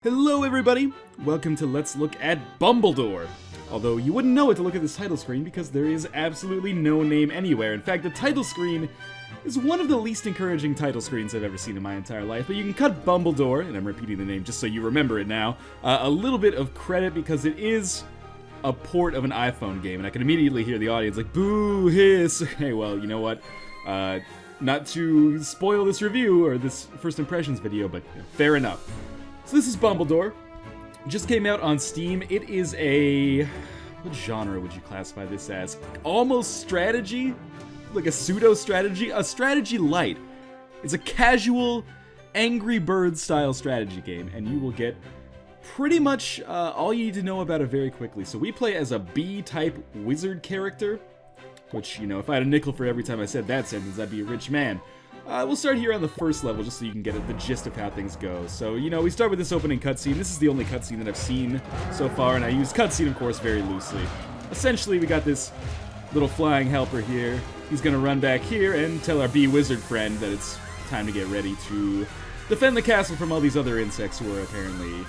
Hello everybody! Welcome to Let's Look at Bumbledore. Although you wouldn't know it to look at this title screen because there is absolutely no name anywhere. In fact, the title screen is one of the least encouraging title screens I've ever seen in my entire life. But you can cut Bumbledore, and I'm repeating the name just so you remember it now, a little bit of credit because it is a port of an iPhone game. And I can immediately hear the audience like, boo, hiss. Hey, well, you know what? Not to spoil this review or this first impressions video, but fair enough. So this is Bumbledore. Just came out on Steam. It is a... what genre would you classify this as? Almost strategy? Like a pseudo-strategy? A strategy light. It's a casual, Angry Birds style strategy game, and you will get pretty much all you need to know about it very quickly. So we play as a B-type wizard character, which, you know, if I had a nickel for every time I said that sentence, I'd be a rich man. We'll start here on the first level just so you can get the gist of how things go. So, you know, we start with this opening cutscene. This is the only cutscene that I've seen so far, and I use cutscene, of course, very loosely. Essentially, we got this little flying helper here. He's gonna run back here and tell our bee wizard friend that it's time to get ready to defend the castle from all these other insects who are apparently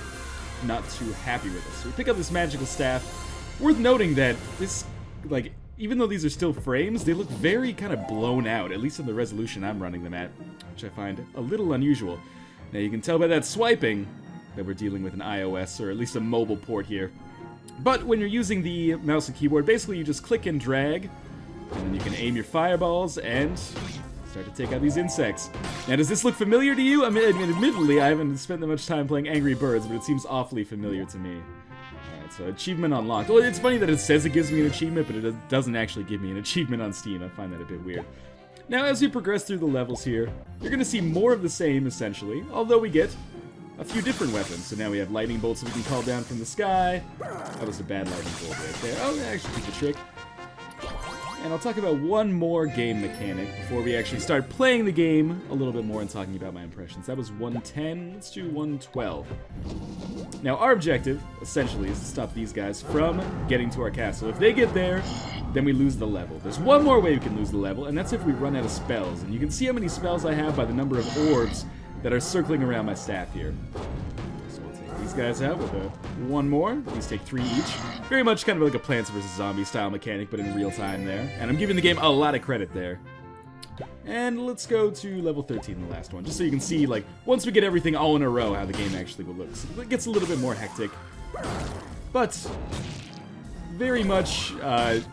not too happy with us. So we pick up this magical staff. Worth noting that this, like, even though these are still frames, they look very kind of blown out, at least in the resolution I'm running them at, which I find a little unusual. Now you can tell by that swiping that we're dealing with an iOS, or at least a mobile port here. But when you're using the mouse and keyboard, basically you just click and drag, and then you can aim your fireballs and start to take out these insects. Now does this look familiar to you? I mean, admittedly, I haven't spent that much time playing Angry Birds, but it seems awfully familiar to me. So achievement unlocked. Well, it's funny that it says it gives me an achievement, but it doesn't actually give me an achievement on Steam. I find that a bit weird. Now, as we progress through the levels here, you're going to see more of the same, essentially, although we get a few different weapons. So now we have lightning bolts that we can call down from the sky. That was a bad lightning bolt right there. Oh, that actually did the trick. And I'll talk about one more game mechanic before we actually start playing the game a little bit more and talking about my impressions. That was 110. Let's do 112. Now, our objective, essentially, is to stop these guys from getting to our castle. If they get there, then we lose the level. There's one more way we can lose the level, and that's if we run out of spells. And you can see how many spells I have by the number of orbs that are circling around my staff here. So we'll take these guys out with one more. These take 3 each. Very much kind of like a Plants vs. Zombies style mechanic, but in real time there. And I'm giving the game a lot of credit there. And let's go to level 13, the last one, just so you can see, like, once we get everything all in a row, how the game actually will look. So it gets a little bit more hectic, but very much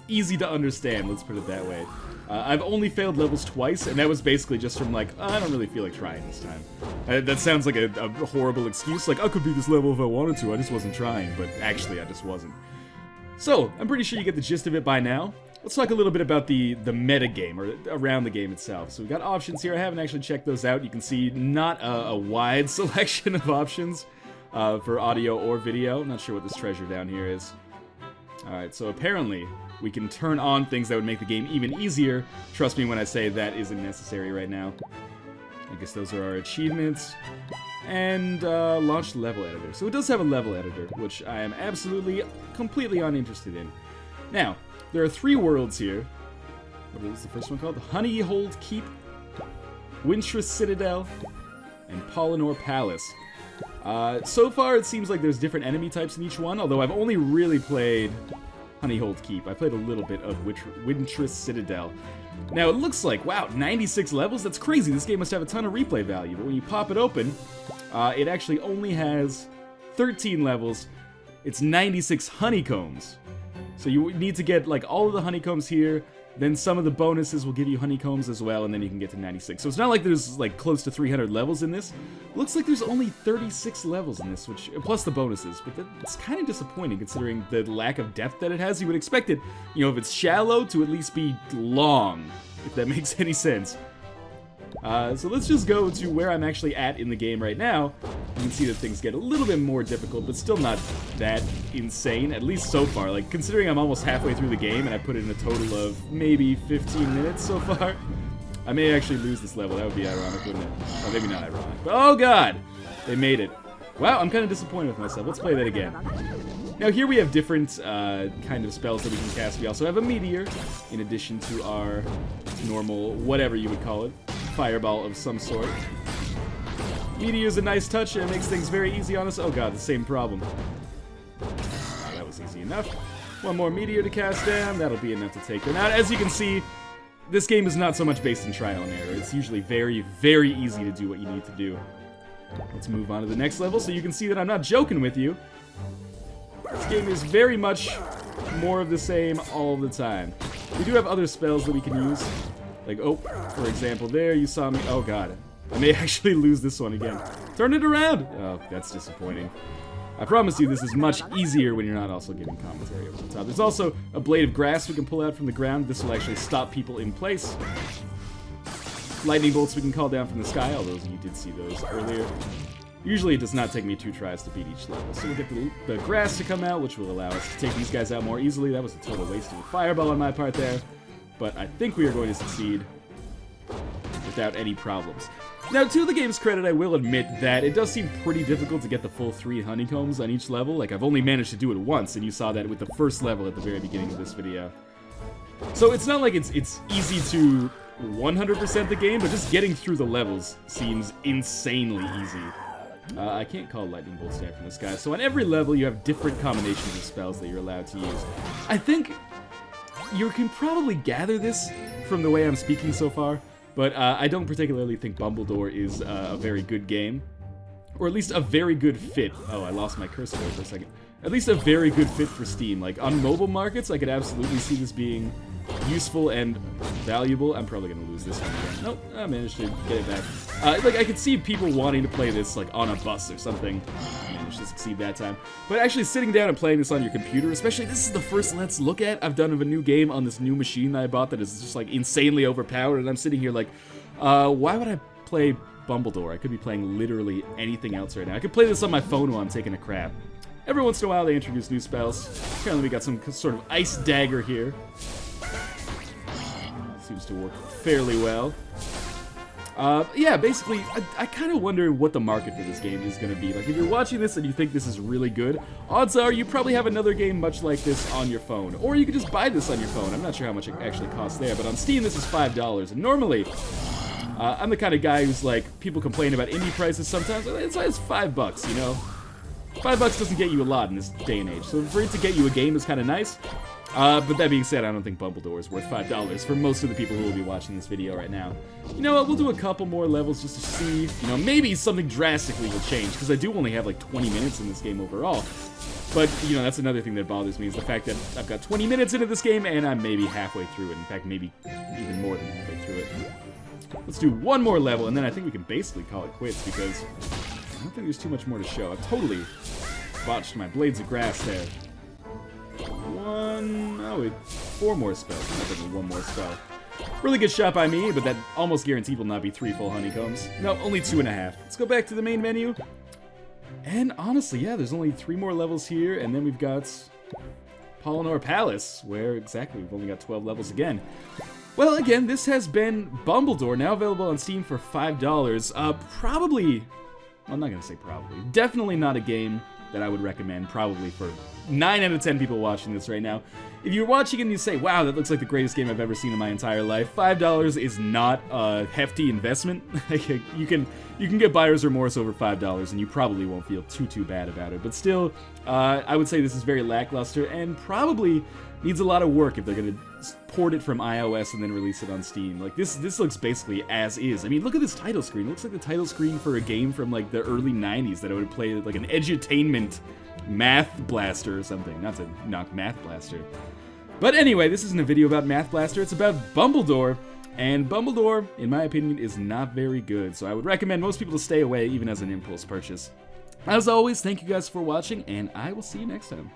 easy to understand, let's put it that way. I've only failed levels twice, and that was basically just from, like, I don't really feel like trying this time. That sounds like a horrible excuse, like, I could beat this level if I wanted to, I just wasn't trying, but actually I just wasn't. So, I'm pretty sure you get the gist of it by now. Let's talk a little bit about the meta game, or around the game itself. So we got options here. I haven't actually checked those out. You can see not a wide selection of options for audio or video. I'm not sure what this treasure down here is. Alright, so apparently we can turn on things that would make the game even easier. Trust me when I say that isn't necessary right now. I guess those are our achievements. And launch level editor. So it does have a level editor, which I am absolutely, completely uninterested in. Now, there are 3 worlds here. What is the first one called? Honeyhold Keep, Wintress Citadel, and Pollinor Palace. So far, it seems like there's different enemy types in each one, although I've only really played Honeyhold Keep. I played a little bit of Wintress Citadel. Now, it looks like, wow, 96 levels? That's crazy. This game must have a ton of replay value, but when you pop it open, it actually only has 13 levels. It's 96 honeycombs. So you need to get, like, all of the honeycombs here, then some of the bonuses will give you honeycombs as well, and then you can get to 96. So it's not like there's, like, close to 300 levels in this. Looks like there's only 36 levels in this, which, plus the bonuses, but that's kind of disappointing considering the lack of depth that it has. You would expect it, you know, if it's shallow, to at least be long, if that makes any sense. So let's just go to where I'm actually at in the game right now. You can see that things get a little bit more difficult, but still not that insane, at least so far. Like, considering I'm almost halfway through the game and I put in a total of maybe 15 minutes so far, I may actually lose this level. That would be ironic, wouldn't it? Well, maybe not ironic, but oh god! They made it. Wow, I'm kind of disappointed with myself. Let's play that again. Now here we have different kind of spells that we can cast. We also have a meteor, in addition to our normal, whatever you would call it, fireball of some sort. Meteor's a nice touch, and it makes things very easy on us. Oh god, the same problem. That was easy enough. One more meteor to cast down. That'll be enough to take them out. As you can see, this game is not so much based in trial and error. It's usually very, very easy to do what you need to do. Let's move on to the next level so you can see that I'm not joking with you. This game is very much more of the same all the time. We do have other spells that we can use. Like, oh, for example, there you saw me. Oh god, I may actually lose this one again. Turn it around! Oh, that's disappointing. I promise you this is much easier when you're not also giving commentary over the top. There's also a blade of grass we can pull out from the ground. This will actually stop people in place. Lightning bolts we can call down from the sky, although you did see those earlier. Usually it does not take me 2 tries to beat each level. So we'll get the grass to come out, which will allow us to take these guys out more easily. That was a total waste of a fireball on my part there. But I think we are going to succeed without any problems. Now, to the game's credit, I will admit that it does seem pretty difficult to get the full 3 honeycombs on each level. Like, I've only managed to do it once, and you saw that with the first level at the very beginning of this video. So it's not like it's easy to 100% the game, but just getting through the levels seems insanely easy. I can't call lightning bolts down from the sky, so on every level you have different combinations of spells that you're allowed to use. I think you can probably gather this from the way I'm speaking so far, but I don't particularly think Bumbledore is a very good game. Or at least a very good fit. Oh, I lost my cursor there for a second. At least a very good fit for Steam. Like, on mobile markets, I could absolutely see this being useful and valuable. I'm probably going to lose this one again. Nope, I managed to get it back. Like, I could see people wanting to play this, like, on a bus or something. I managed to succeed that time. But actually sitting down and playing this on your computer, especially, this is the first Let's Look At I've done of a new game on this new machine that I bought that is just, like, insanely overpowered, and I'm sitting here like, why would I play Bumbledore? I could be playing literally anything else right now. I could play this on my phone while I'm taking a crap. Every once in a while they introduce new spells. Apparently we got some sort of ice dagger here. Seems to work fairly well. Yeah, basically, I kind of wonder what the market for this game is going to be. Like, if you're watching this and you think this is really good, odds are you probably have another game much like this on your phone. Or you could just buy this on your phone. I'm not sure how much it actually costs there, but on Steam this is $5. And normally, I'm the kind of guy who's like, people complain about indie prices sometimes. It's $5, you know? $5 doesn't get you a lot in this day and age, so for it to get you a game is kind of nice. But that being said, I don't think Bumbledore is worth $5 for most of the people who will be watching this video right now. You know what, we'll do a couple more levels just to see, you know, maybe something drastically will change, because I do only have like 20 minutes in this game overall. But, you know, that's another thing that bothers me, is the fact that I've got 20 minutes into this game and I'm maybe halfway through it. In fact, maybe even more than halfway through it. Let's do one more level, and then I think we can basically call it quits, because I don't think there's too much more to show. I've totally botched my blades of grass there. Four more spells. Not even one more spell. Really good shot by me, but that almost guaranteed will not be 3 full honeycombs. No, only 2.5. Let's go back to the main menu. And honestly, yeah, there's only 3 more levels here, and then we've got Polynor Palace, where exactly we've only got 12 levels again. Well, again, this has been Bumbledore, now available on Steam for $5. Probably, well, I'm not going to say probably, definitely not a game that I would recommend, probably for 9 out of 10 people watching this right now. If you're watching and you say, wow, that looks like the greatest game I've ever seen in my entire life, $5 is not a hefty investment. You can get buyer's remorse over $5, and you probably won't feel too bad about it. But still, I would say this is very lackluster, and probably needs a lot of work if they're going to port it from iOS and then release it on Steam. Like, this looks basically as is. I mean, look at this title screen. It looks like the title screen for a game from, like, the early 90s that I would play, like, an edutainment Math Blaster or something. Not to knock Math Blaster. But anyway, this isn't a video about Math Blaster. It's about Bumbledore. And Bumbledore, in my opinion, is not very good. So I would recommend most people to stay away, even as an impulse purchase. As always, thank you guys for watching, and I will see you next time.